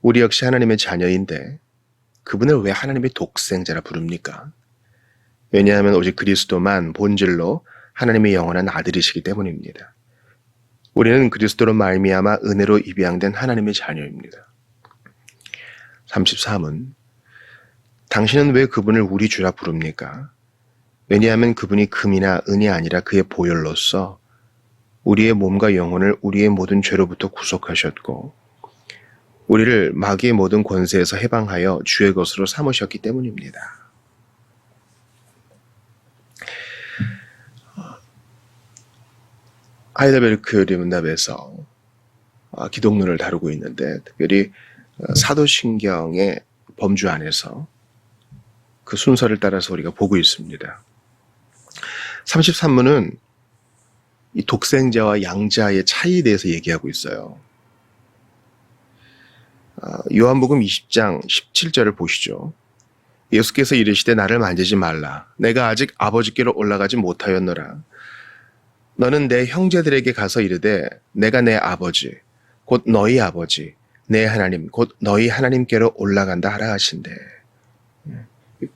우리 역시 하나님의 자녀인데 그분을 왜 하나님의 독생자라 부릅니까? 왜냐하면 오직 그리스도만 본질로 하나님의 영원한 아들이시기 때문입니다. 우리는 그리스도로 말미암아 은혜로 입양된 하나님의 자녀입니다. 33은 당신은 왜 그분을 우리 주라 부릅니까? 왜냐하면 그분이 금이나 은이 아니라 그의 보혈로서 우리의 몸과 영혼을 우리의 모든 죄로부터 구속하셨고 우리를 마귀의 모든 권세에서 해방하여 주의 것으로 삼으셨기 때문입니다. 하이델베르크 리문답에서 기독론을 다루고 있는데 특별히 사도신경의 범주 안에서 그 순서를 따라서 우리가 보고 있습니다. 33문은 이 독생자와 양자의 차이에 대해서 얘기하고 있어요. 요한복음 20장 17절을 보시죠. 예수께서 이르시되 나를 만지지 말라. 내가 아직 아버지께로 올라가지 못하였노라. 너는 내 형제들에게 가서 이르되 내가 내 아버지 곧 너희 아버지 내 하나님 곧 너희 하나님께로 올라간다 하라 하신대.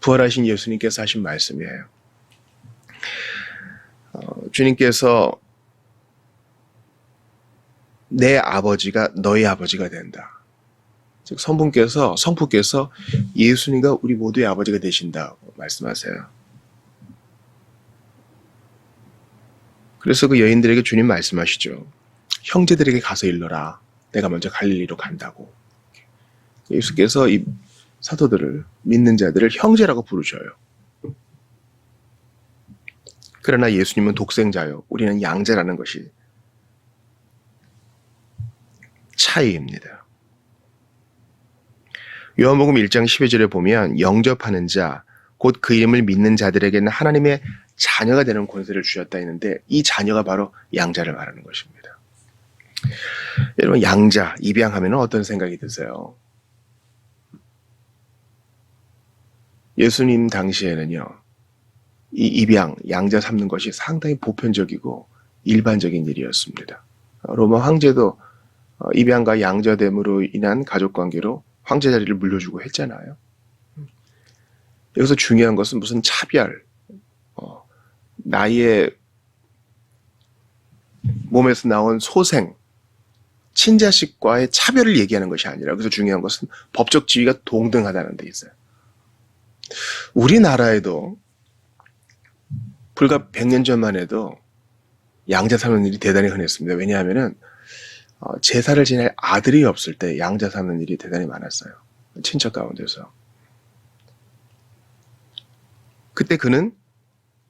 부활하신 예수님께서 하신 말씀이에요. 주님께서 내 아버지가 너희 아버지가 된다. 즉 성부께서 예수님과 우리 모두의 아버지가 되신다고 말씀하세요. 그래서 그 여인들에게 주님 말씀하시죠. 형제들에게 가서 일러라. 내가 먼저 갈릴리로 간다고. 예수께서 이 사도들을 믿는 자들을 형제라고 부르셔요. 그러나 예수님은 독생자요. 우리는 양자라는 것이 차이입니다. 요한복음 1장 12절에 보면 영접하는 자, 곧 그 이름을 믿는 자들에게는 하나님의 자녀가 되는 권세를 주셨다 했는데 이 자녀가 바로 양자를 말하는 것입니다. 여러분 양자, 입양하면 어떤 생각이 드세요? 예수님 당시에는요. 이 입양, 양자 삼는 것이 상당히 보편적이고 일반적인 일이었습니다. 로마 황제도 입양과 양자됨으로 인한 가족관계로 황제 자리를 물려주고 했잖아요. 여기서 중요한 것은 무슨 차별, 나의 몸에서 나온 소생, 친자식과의 차별을 얘기하는 것이 아니라 여기서 중요한 것은 법적 지위가 동등하다는 데 있어요. 우리나라에도 불과 100년 전만 해도 양자 삼는 일이 대단히 흔했습니다. 왜냐하면은 제사를 지낼 아들이 없을 때 양자 삼는 일이 대단히 많았어요. 친척 가운데서. 그때 그는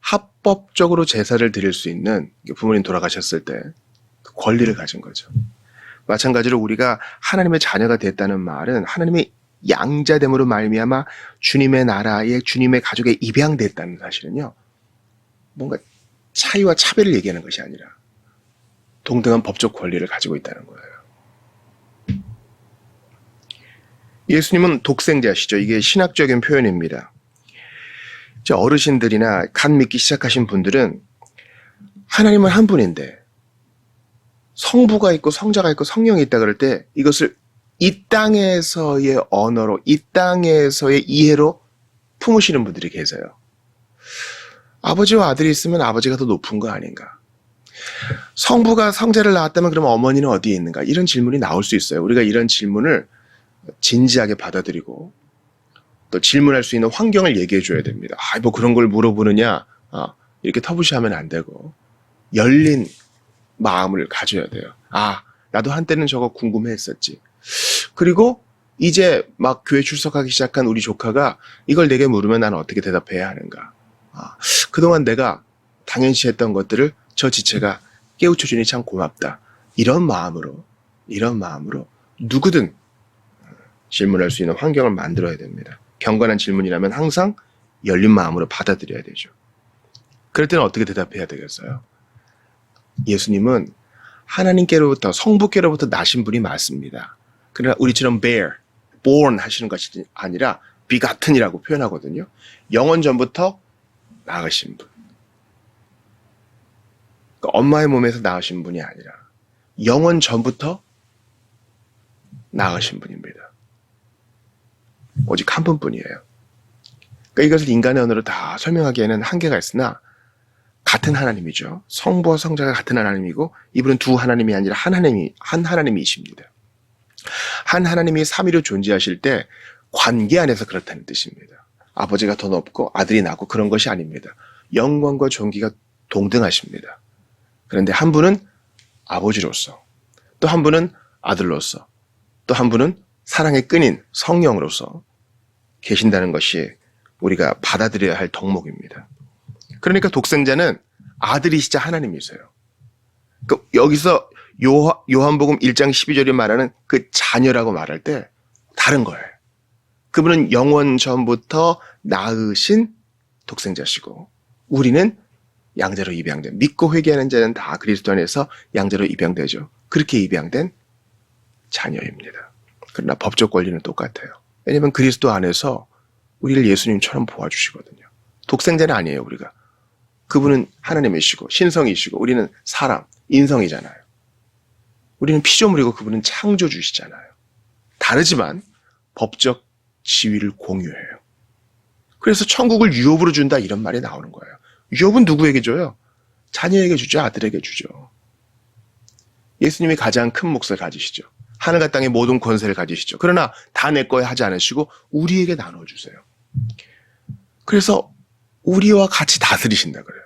합법적으로 제사를 드릴 수 있는 부모님 돌아가셨을 때 그 권리를 가진 거죠. 마찬가지로 우리가 하나님의 자녀가 됐다는 말은 하나님의 양자됨으로 말미암아 주님의 나라에 주님의 가족에 입양됐다는 사실은요. 뭔가 차이와 차별을 얘기하는 것이 아니라 동등한 법적 권리를 가지고 있다는 거예요. 예수님은 독생자시죠. 이게 신학적인 표현입니다. 어르신들이나 갓 믿기 시작하신 분들은 하나님은 한 분인데 성부가 있고 성자가 있고 성령이 있다 그럴 때 이것을 이 땅에서의 언어로 이 땅에서의 이해로 품으시는 분들이 계세요. 아버지와 아들이 있으면 아버지가 더 높은 거 아닌가? 성부가 성자를 낳았다면 그럼 어머니는 어디에 있는가? 이런 질문이 나올 수 있어요. 우리가 이런 질문을 진지하게 받아들이고 또 질문할 수 있는 환경을 얘기해 줘야 됩니다. 뭐 그런 걸 물어보느냐? 이렇게 터부시하면 안 되고 열린 마음을 가져야 돼요. 나도 한때는 저거 궁금해했었지. 그리고 이제 막 교회 출석하기 시작한 우리 조카가 이걸 내게 물으면 나는 어떻게 대답해야 하는가? 그동안 내가 당연시 했던 것들을 저 지체가 깨우쳐 주니 참 고맙다. 이런 마음으로 누구든 질문할 수 있는 환경을 만들어야 됩니다. 경건한 질문이라면 항상 열린 마음으로 받아들여야 되죠. 그럴 때는 어떻게 대답해야 되겠어요? 예수님은 하나님께로부터 성부께로부터 나신 분이 맞습니다. 그러나 우리처럼 born 하시는 것이 아니라 begatten이라고 표현하거든요. 영원 전부터 낳으신 분. 그러니까 엄마의 몸에서 낳으신 분이 아니라 영원 전부터 낳으신 분입니다. 오직 한 분뿐이에요. 그러니까 이것을 인간의 언어로 다 설명하기에는 한계가 있으나 같은 하나님이죠. 성부와 성자가 같은 하나님이고 이분은 두 하나님이 아니라 한 하나님이십니다. 한 하나님이 삼위로 존재하실 때 관계 안에서 그렇다는 뜻입니다. 아버지가 더 높고 아들이 낮고 그런 것이 아닙니다. 영광과 존귀가 동등하십니다. 그런데 한 분은 아버지로서, 또 한 분은 아들로서, 또 한 분은 사랑의 끈인 성령으로서 계신다는 것이 우리가 받아들여야 할 덕목입니다. 그러니까 독생자는 아들이시자 하나님이세요. 여기서 요한복음 1장 12절에 말하는 그 자녀라고 말할 때 다른 거예요. 그분은 영원 전부터 낳으신 독생자시고 우리는 양자로 입양된, 믿고 회개하는 자는 다 그리스도 안에서 양자로 입양되죠. 그렇게 입양된 자녀입니다. 그러나 법적 권리는 똑같아요. 왜냐하면 그리스도 안에서 우리를 예수님처럼 보아주시거든요. 독생자는 아니에요, 우리가. 그분은 하나님이시고 신성이시고 우리는 사람, 인성이잖아요. 우리는 피조물이고 그분은 창조주시잖아요. 다르지만 법적 지위를 공유해요. 그래서 천국을 유업으로 준다 이런 말이 나오는 거예요. 유업은 누구에게 줘요? 자녀에게 주죠. 아들에게 주죠. 예수님이 가장 큰 몫을 가지시죠. 하늘과 땅의 모든 권세를 가지시죠. 그러나 다 내 거에 하지 않으시고 우리에게 나눠주세요. 그래서 우리와 같이 다스리신다 그래요.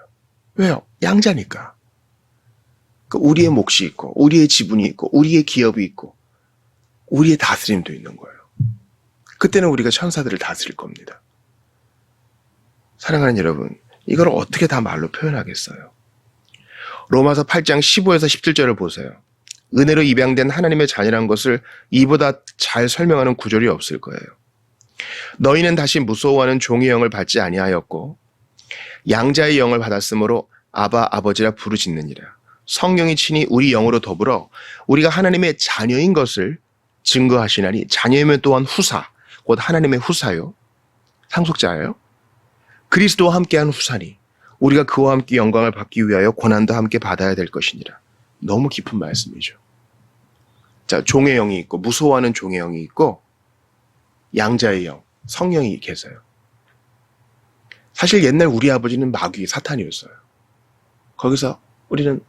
왜요? 양자니까. 우리의 몫이 있고 우리의 지분이 있고 우리의 기업이 있고 우리의 다스림도 있는 거예요. 그때는 우리가 천사들을 다스릴 겁니다. 사랑하는 여러분, 이걸 어떻게 다 말로 표현하겠어요? 로마서 8장 15에서 17절을 보세요. 은혜로 입양된 하나님의 자녀란 것을 이보다 잘 설명하는 구절이 없을 거예요. 너희는 다시 무서워하는 종의 영을 받지 아니하였고 양자의 영을 받았으므로 아바 아버지라 부르짖느니라. 성령이 친히 우리 영으로 더불어 우리가 하나님의 자녀인 것을 증거하시나니 자녀이면 또한 후사, 곧 하나님의 후사요. 상속자예요. 그리스도와 함께한 후사니 우리가 그와 함께 영광을 받기 위하여 고난도 함께 받아야 될 것이니라. 너무 깊은 말씀이죠. 자, 종의 영이 있고 무서워하는 종의 영이 있고 양자의 영, 성령이 계세요. 사실 옛날 우리 아버지는 마귀, 사탄이었어요. 거기서 우리는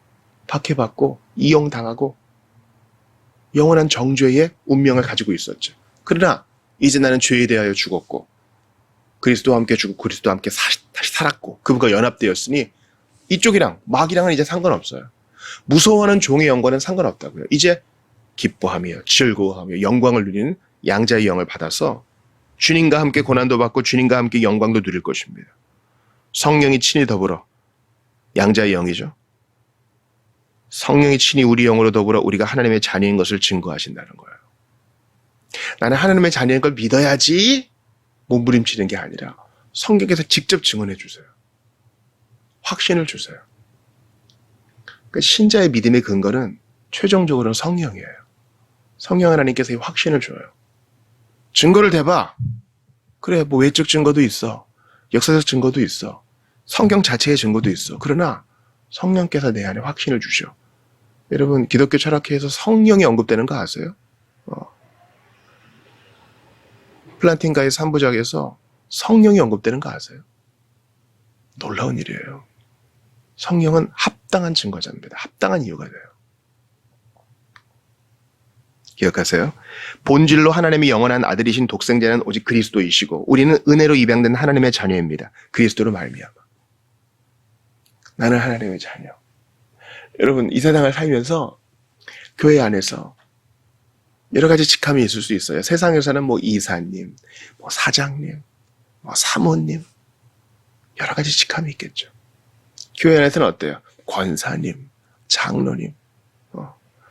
박해받고 이용당하고 영원한 정죄의 운명을 가지고 있었죠. 그러나 이제 나는 죄에 대하여 죽었고 그리스도와 함께 죽고 그리스도와 함께 다시 살았고 그분과 연합되었으니 이쪽이랑 마귀랑은 이제 상관없어요. 무서워하는 종의 영과는 상관없다고요. 이제 기뻐하며 즐거워하며 영광을 누리는 양자의 영을 받아서 주님과 함께 고난도 받고 주님과 함께 영광도 누릴 것입니다. 성령이 친히 더불어 양자의 영이죠. 성령이 친히 우리 영으로 더불어 우리가 하나님의 자녀인 것을 증거하신다는 거예요. 나는 하나님의 자녀인 걸 믿어야지 몸부림치는 게 아니라 성경에서 직접 증언해 주세요. 확신을 주세요. 그러니까 신자의 믿음의 근거는 최종적으로는 성령이에요. 성령 하나님께서 이 확신을 줘요. 증거를 대봐. 그래, 뭐 외적 증거도 있어. 역사적 증거도 있어. 성경 자체의 증거도 있어. 그러나 성령께서 내 안에 확신을 주셔. 여러분, 기독교 철학회에서 성령이 언급되는 거 아세요? 플란팅가의 3부작에서 성령이 언급되는 거 아세요? 놀라운 일이에요. 성령은 합당한 증거자입니다. 합당한 이유가 돼요. 기억하세요? 본질로 하나님이 영원한 아들이신 독생자는 오직 그리스도이시고 우리는 은혜로 입양된 하나님의 자녀입니다. 그리스도로 말미암아. 나는 하나님의 자녀. 여러분, 이 세상을 살면서 교회 안에서 여러 가지 직함이 있을 수 있어요. 세상에서는 뭐 이사님, 뭐 사장님, 뭐 사모님, 여러 가지 직함이 있겠죠. 교회 안에서는 어때요? 권사님, 장로님,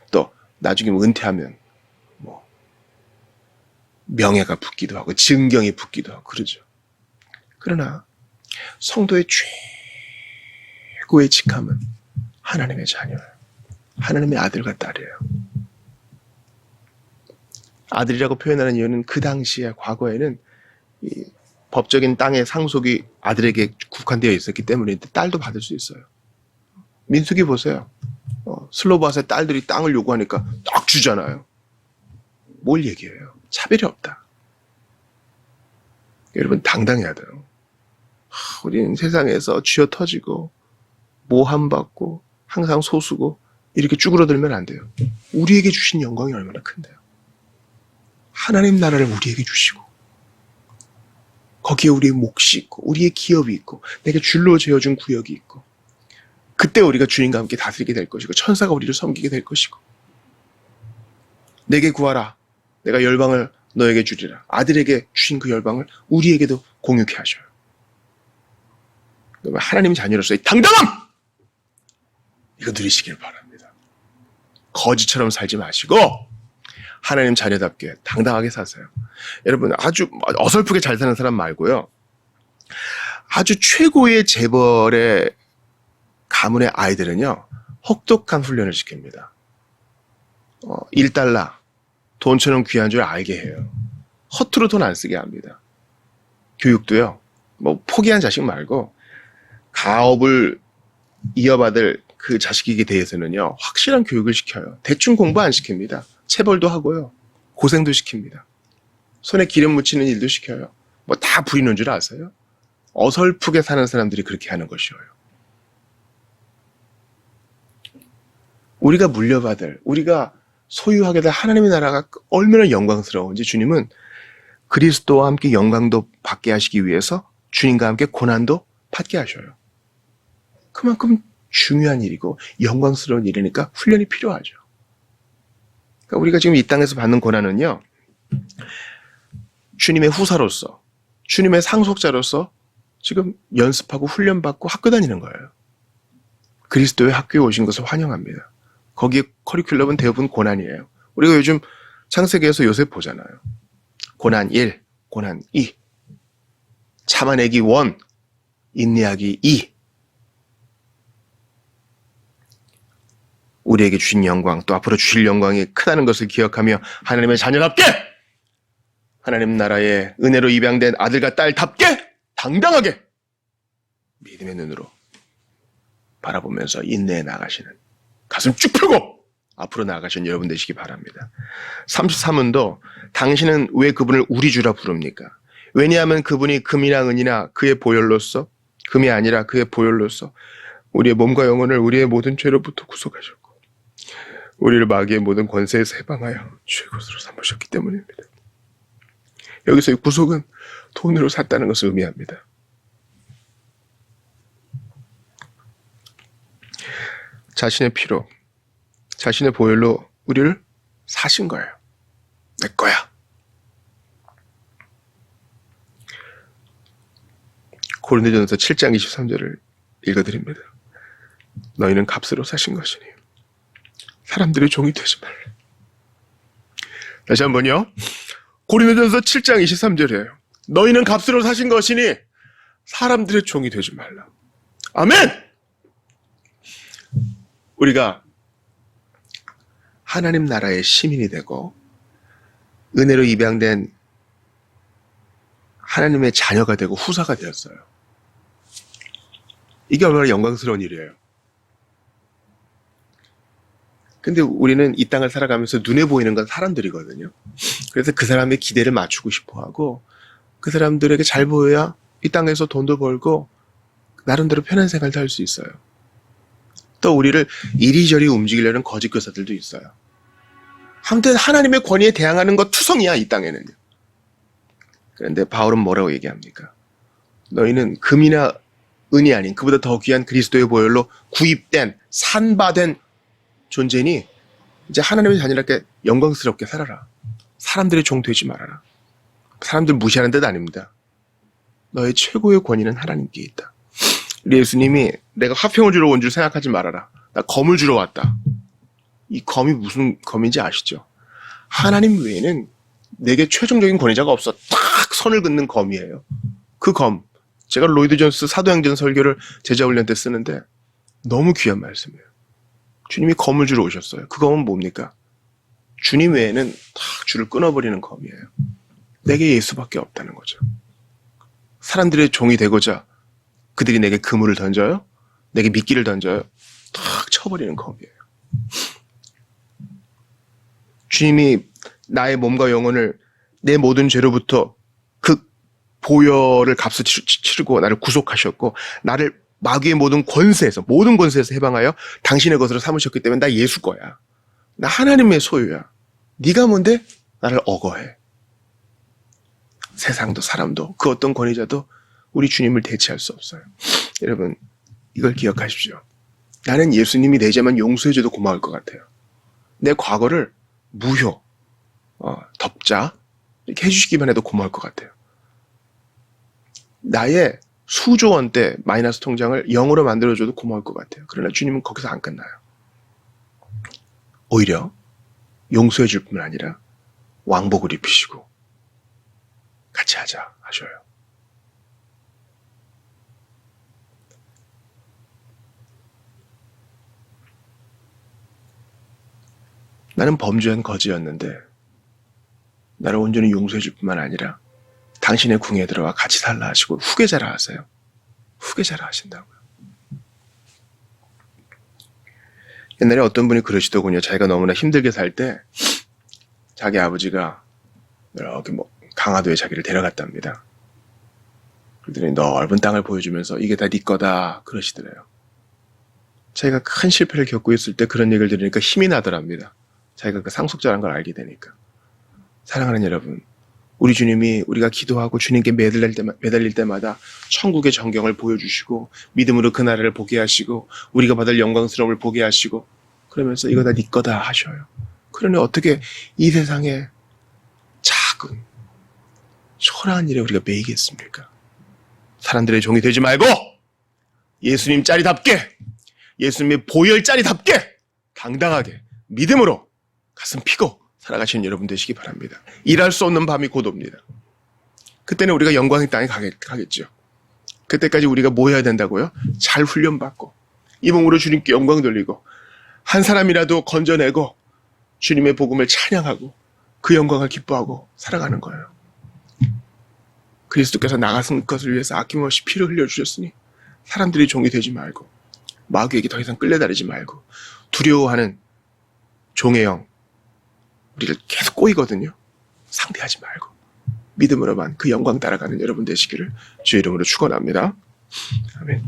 또 나중에 은퇴하면 뭐 명예가 붙기도 하고 증경이 붙기도 하고 그러죠. 그러나 성도의 최고의 직함은 하나님의 자녀예요. 하나님의 아들과 딸이에요. 아들이라고 표현하는 이유는 그 당시에 과거에는 이 법적인 땅의 상속이 아들에게 국한되어 있었기 때문인데 딸도 받을 수 있어요. 민수기 보세요. 슬로바스의 딸들이 땅을 요구하니까 딱 주잖아요. 뭘 얘기해요? 차별이 없다. 여러분 당당해야 돼요. 우리는 세상에서 쥐어 터지고 모함받고 항상 소수고 이렇게 쭈그러들면 안 돼요. 우리에게 주신 영광이 얼마나 큰데요. 하나님 나라를 우리에게 주시고 거기에 우리의 몫이 있고 우리의 기업이 있고 내게 줄로 재어준 구역이 있고 그때 우리가 주님과 함께 다스리게 될 것이고 천사가 우리를 섬기게 될 것이고 내게 구하라 내가 열방을 너에게 주리라. 아들에게 주신 그 열방을 우리에게도 공유케 하셔요. 하나님 자녀로서의 당당함! 이거 누리시길 바랍니다. 거지처럼 살지 마시고 하나님 자녀답게 당당하게 사세요. 여러분 아주 어설프게 잘 사는 사람 말고요. 아주 최고의 재벌의 가문의 아이들은요. 혹독한 훈련을 시킵니다. 1달러 돈처럼 귀한 줄 알게 해요. 허투루 돈 안 쓰게 합니다. 교육도요. 뭐 포기한 자식 말고 가업을 이어받을 그 자식에게 대해서는요. 확실한 교육을 시켜요. 대충 공부 안 시킵니다. 체벌도 하고요. 고생도 시킵니다. 손에 기름 묻히는 일도 시켜요. 뭐 다 부리는 줄 아세요? 어설프게 사는 사람들이 그렇게 하는 것이에요. 우리가 물려받을, 우리가 소유하게 될 하나님의 나라가 얼마나 영광스러운지 주님은 그리스도와 함께 영광도 받게 하시기 위해서 주님과 함께 고난도 받게 하셔요. 그만큼 중요한 일이고 영광스러운 일이니까 훈련이 필요하죠. 그러니까 우리가 지금 이 땅에서 받는 고난은요. 주님의 후사로서, 주님의 상속자로서 지금 연습하고 훈련받고 학교 다니는 거예요. 그리스도의 학교에 오신 것을 환영합니다. 거기에 커리큘럼은 대부분 고난이에요. 우리가 요즘 창세기에서 요셉 보잖아요. 고난 1, 고난 2, 참아내기 1, 인내하기 2. 우리에게 주신 영광, 또 앞으로 주실 영광이 크다는 것을 기억하며 하나님의 자녀답게, 하나님 나라의 은혜로 입양된 아들과 딸답게 당당하게 믿음의 눈으로 바라보면서 인내해 나가시는, 가슴 쭉 펴고 앞으로 나아가시는 여러분 되시기 바랍니다. 33문도 당신은 왜 그분을 우리 주라 부릅니까? 왜냐하면 그분이 금이나 은이나 그의 보혈로서, 금이 아니라 그의 보혈로서 우리의 몸과 영혼을 우리의 모든 죄로부터 구속하셨고 우리를 마귀의 모든 권세에서 해방하여 주의 것으로 삼으셨기 때문입니다. 여기서 이 구속은 돈으로 샀다는 것을 의미합니다. 자신의 피로, 자신의 보혈로 우리를 사신 거예요. 내 거야. 고린도전서 7장 23절을 읽어드립니다. 너희는 값으로 사신 것이니 사람들의 종이 되지 말라. 다시 한번요. 고린도전서 7장 23절이에요. 너희는 값으로 사신 것이니 사람들의 종이 되지 말라. 아멘! 우리가 하나님 나라의 시민이 되고 은혜로 입양된 하나님의 자녀가 되고 후사가 되었어요. 이게 얼마나 영광스러운 일이에요. 근데 우리는 이 땅을 살아가면서 눈에 보이는 건 사람들이거든요. 그래서 그 사람의 기대를 맞추고 싶어 하고 그 사람들에게 잘 보여야 이 땅에서 돈도 벌고 나름대로 편한 생활도 할 수 있어요. 또 우리를 이리저리 움직이려는 거짓 교사들도 있어요. 아무튼 하나님의 권위에 대항하는 것 투성이야, 이 땅에는요. 그런데 바울은 뭐라고 얘기합니까? 너희는 금이나 은이 아닌 그보다 더 귀한 그리스도의 보혈로 구입된 산바된 존재니 이제 하나님의 자녀답게 영광스럽게 살아라. 사람들의 종 되지 말아라. 사람들 무시하는 뜻 아닙니다. 너의 최고의 권위는 하나님께 있다. 우리 예수님이 내가 화평을 주러 온 줄 생각하지 말아라. 나 검을 주러 왔다. 이 검이 무슨 검인지 아시죠? 하나님 외에는 내게 최종적인 권위자가 없어. 딱 선을 긋는 검이에요. 그 검. 제가 로이드 존스 사도행전 설교를 제자훈련 때 쓰는데 너무 귀한 말씀이에요. 주님이 검을 주러 오셨어요. 그 검은 뭡니까? 주님 외에는 딱 줄을 끊어버리는 검이에요. 내게 예수밖에 없다는 거죠. 사람들의 종이 되고자 그들이 내게 그물을 던져요? 내게 미끼를 던져요? 탁 쳐버리는 검이에요. 주님이 나의 몸과 영혼을 내 모든 죄로부터 그 보혈을 값을 치르고 나를 구속하셨고 나를 마귀의 모든 권세에서 해방하여 당신의 것으로 삼으셨기 때문에 나 예수 거야. 나 하나님의 소유야. 네가 뭔데? 나를 억어해. 세상도 사람도 그 어떤 권위자도 우리 주님을 대체할 수 없어요. 여러분 이걸 기억하십시오. 나는 예수님이 내 죄만 용서해줘도 고마울 것 같아요. 내 과거를 무효, 덮자 이렇게 해주시기만 해도 고마울 것 같아요. 나의 수조 원대 마이너스 통장을 0으로 만들어줘도 고마울 것 같아요. 그러나 주님은 거기서 안 끝나요. 오히려 용서해 줄 뿐만 아니라 왕복을 입히시고 같이 하자 하셔요. 나는 범죄한 거지였는데 나를 온전히 용서해 줄 뿐만 아니라 당신의 궁에 들어와 같이 살라 하시고 후계자라 하세요. 후계자라 하신다고요. 옛날에 어떤 분이 그러시더군요. 자기가 너무나 힘들게 살 때 자기 아버지가 이렇게 강화도에 자기를 데려갔답니다. 그러더니 넓은 땅을 보여주면서 이게 다 네 거다 그러시더래요. 자기가 큰 실패를 겪고 있을 때 그런 얘기를 들으니까 힘이 나더랍니다. 자기가 그 상속자라는 걸 알게 되니까. 사랑하는 여러분, 우리 주님이 우리가 기도하고 주님께 매달릴 때마다 천국의 전경을 보여주시고 믿음으로 그 나라를 보게 하시고 우리가 받을 영광스러움을 보게 하시고 그러면서 이거 다 네 거다 하셔요. 그러니 어떻게 이 세상에 작은 초라한 일에 우리가 매이겠습니까? 사람들의 종이 되지 말고 예수님 짜리답게 예수님의 보혈 짜리답게 당당하게 믿음으로 가슴 피고 살아가시는 여러분 되시기 바랍니다. 일할 수 없는 밤이 곧 옵니다. 그때는 우리가 영광의 땅에 가겠죠. 그때까지 우리가 뭐 해야 된다고요? 잘 훈련받고 이 몸으로 주님께 영광 돌리고 한 사람이라도 건져내고 주님의 복음을 찬양하고 그 영광을 기뻐하고 살아가는 거예요. 그리스도께서 나가신 것을 위해서 아낌없이 피를 흘려주셨으니 사람들이 종이 되지 말고 마귀에게 더 이상 끌려다니지 말고 두려워하는 종의 영 우리를 계속 꼬이거든요. 상대하지 말고 믿음으로만 그 영광 따라가는 여러분 되시기를 주의 이름으로 축원합니다. 아멘.